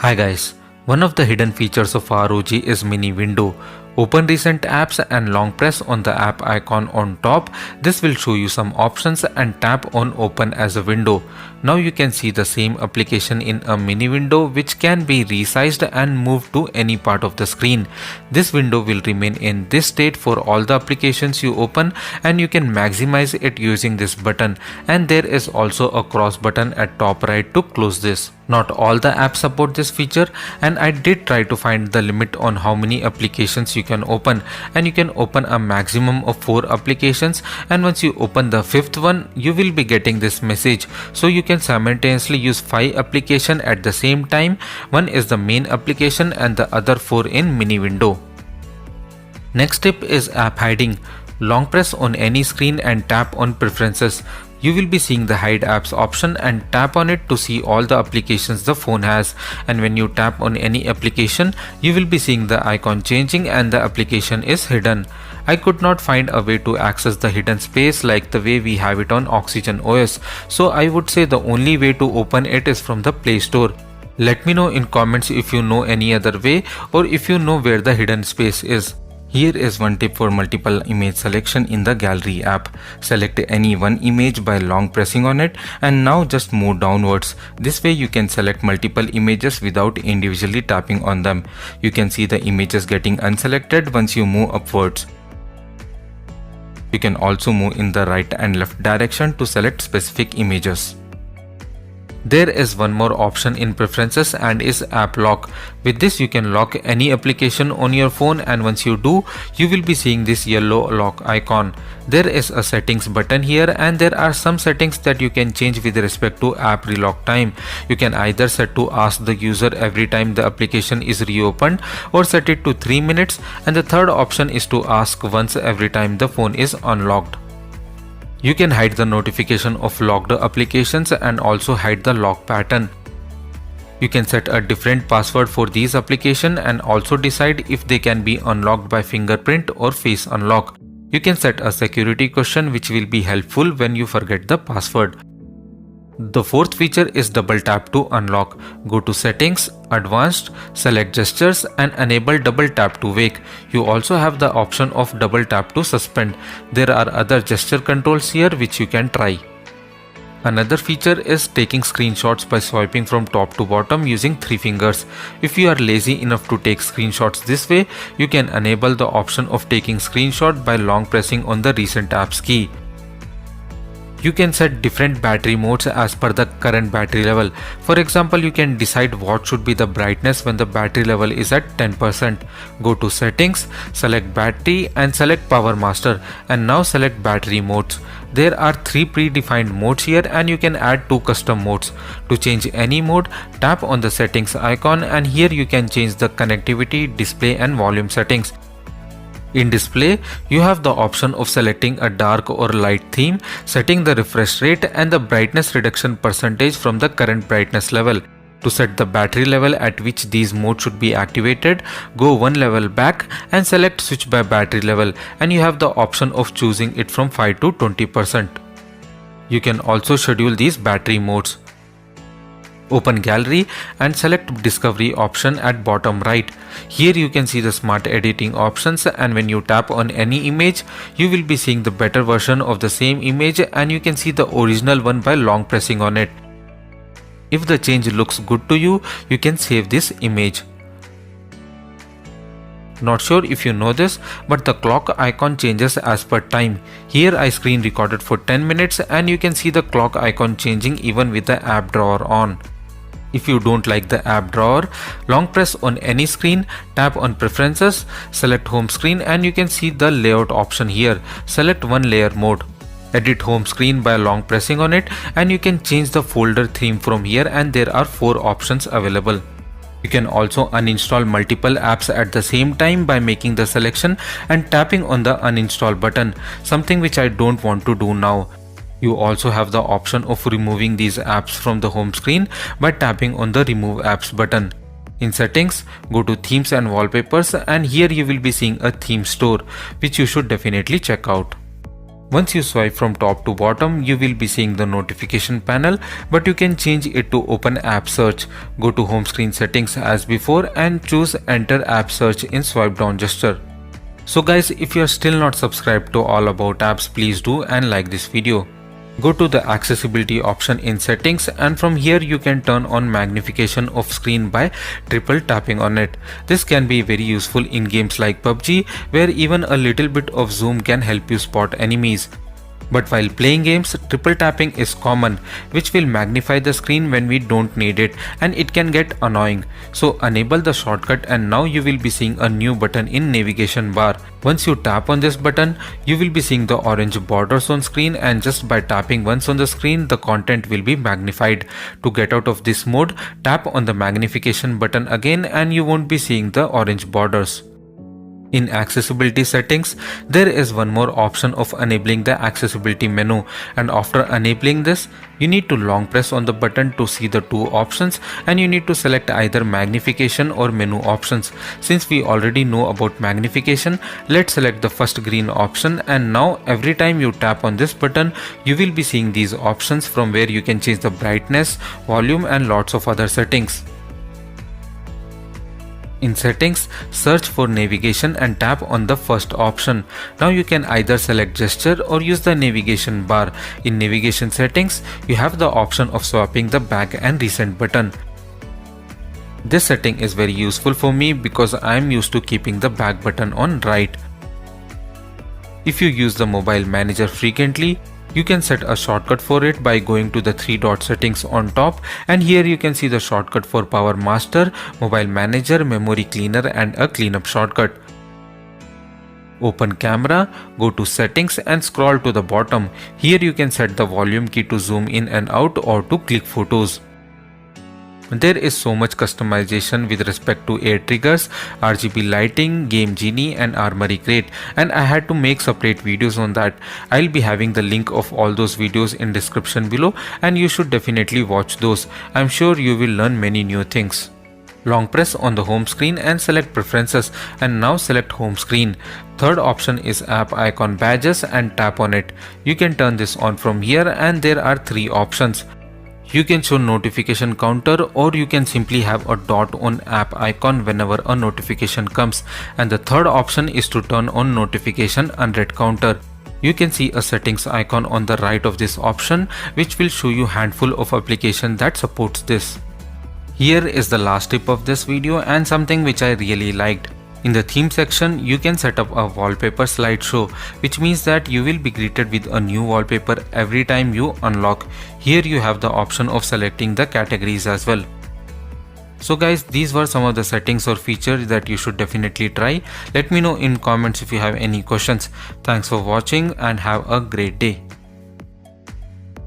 Hi guys, one of the hidden features of ROG is mini window. Open recent apps and long press on the app icon on top. This will show you some options and tap on open as a window. Now you can see the same application in a mini window which can be resized and moved to any part of the screen. This window will remain in this state for all the applications you open and you can maximize it using this button, and there is also a cross button at top right to close this. Not all the apps support this feature, and I did try to find the limit on how many applications you can open, and you can open a maximum of 4 applications, and once you open the 5th one you will be getting this message. So you can simultaneously use 5 applications at the same time. One is the main application and the other 4 in mini window. Next tip is app hiding. Long press on any screen and tap on preferences. You will be seeing the hide apps option and tap on it to see all the applications the phone has, and when you tap on any application you will be seeing the icon changing and the application is hidden. I could not find a way to access the hidden space like the way we have it on Oxygen OS, so I would say the only way to open it is from the Play Store. Let me know in comments if you know any other way or if you know where the hidden space is. Here is one tip for multiple image selection in the Gallery app. Select any one image by long pressing on it and now just move downwards. This way you can select multiple images without individually tapping on them. You can see the images getting unselected once you move upwards. You can also move in the right and left direction to select specific images. There is one more option in preferences and is app lock. With this you can lock any application on your phone, and once you do you will be seeing this yellow lock icon. There is a settings button here and there are some settings that you can change with respect to app relock time. You can either set to ask the user every time the application is reopened or set it to 3 minutes, and the third option is to ask once every time the phone is unlocked. You can hide the notification of locked applications and also hide the lock pattern. You can set a different password for these applications and also decide if they can be unlocked by fingerprint or face unlock. You can set a security question which will be helpful when you forget the password. The fourth feature is double tap to unlock. Go to settings, advanced, select gestures and enable double tap to wake. You also have the option of double tap to suspend. There are other gesture controls here which you can try. Another feature is taking screenshots by swiping from top to bottom using 3 fingers. If you are lazy enough to take screenshots this way, you can enable the option of taking screenshot by long pressing on the recent apps key. You can set different battery modes as per the current battery level. For example, you can decide what should be the brightness when the battery level is at 10%. Go to settings, select battery and select power master, and now select battery modes. There are 3 predefined modes here and you can add 2 custom modes. To change any mode, tap on the settings icon and here you can change the connectivity, display and volume settings. In display, you have the option of selecting a dark or light theme, setting the refresh rate and the brightness reduction percentage from the current brightness level. To set the battery level at which these modes should be activated, go one level back and select switch by battery level, and you have the option of choosing it from 5 to 20%. You can also schedule these battery modes. Open Gallery and select Discovery option at bottom right. Here you can see the smart editing options, and when you tap on any image you will be seeing the better version of the same image and you can see the original one by long pressing on it. If the change looks good to you, you can save this image. Not sure if you know this, but the clock icon changes as per time. Here I screen recorded for 10 minutes and you can see the clock icon changing even with the app drawer on. If you don't like the app drawer, long press on any screen, tap on preferences, select home screen and you can see the layout option here. Select one layer mode. Edit home screen by long pressing on it and you can change the folder theme from here, and there are 4 options available. You can also uninstall multiple apps at the same time by making the selection and tapping on the uninstall button, something which I don't want to do now. You also have the option of removing these apps from the home screen by tapping on the remove apps button. In settings, go to themes and wallpapers and here you will be seeing a theme store which you should definitely check out. Once you swipe from top to bottom, you will be seeing the notification panel, but you can change it to open app search. Go to home screen settings as before and choose enter app search in swipe down gesture. So guys, if you are still not subscribed to All About Apps, please do and like this video. Go to the accessibility option in settings, and from here you can turn on magnification of screen by triple tapping on it. This can be very useful in games like PUBG, where even a little bit of zoom can help you spot enemies. But while playing games, triple tapping is common, which will magnify the screen when we don't need it, and it can get annoying. So enable the shortcut, and now you will be seeing a new button in navigation bar. Once you tap on this button, you will be seeing the orange borders on screen, and just by tapping once on the screen, the content will be magnified. To get out of this mode, tap on the magnification button again and you won't be seeing the orange borders. In accessibility settings, there is one more option of enabling the accessibility menu, and after enabling this, you need to long press on the button to see the two options, and you need to select either magnification or menu options. Since we already know about magnification, let's select the first green option, and now every time you tap on this button, you will be seeing these options from where you can change the brightness, volume and lots of other settings. In settings, search for navigation and tap on the first option. Now you can either select gesture or use the navigation bar. In navigation settings, you have the option of swapping the back and recent button. This setting is very useful for me because I am used to keeping the back button on right. If you use the mobile manager frequently, you can set a shortcut for it by going to the 3-dot settings on top, and here you can see the shortcut for Power Master, Mobile Manager, Memory Cleaner and a cleanup shortcut. Open camera, go to settings and scroll to the bottom. Here you can set the volume key to zoom in and out or to click photos. There is so much customization with respect to air triggers, RGB lighting, Game Genie and Armory Crate, and I had to make separate videos on that. I'll be having the link of all those videos in description below, and you should definitely watch those. I'm sure you will learn many new things. Long press on the home screen and select preferences, and now select home screen. Third option is app icon badges and tap on it. You can turn this on from here, and there are 3 options. You can show notification counter, or you can simply have a dot on app icon whenever a notification comes, and the third option is to turn on notification unread counter. You can see a settings icon on the right of this option, which will show you handful of applications that supports this. Here is the last tip of this video and something which I really liked. In the theme section, you can set up a wallpaper slideshow, which means that you will be greeted with a new wallpaper every time you unlock. Here you have the option of selecting the categories as well. So guys, these were some of the settings or features that you should definitely try. Let me know in comments if you have any questions. Thanks for watching and have a great day.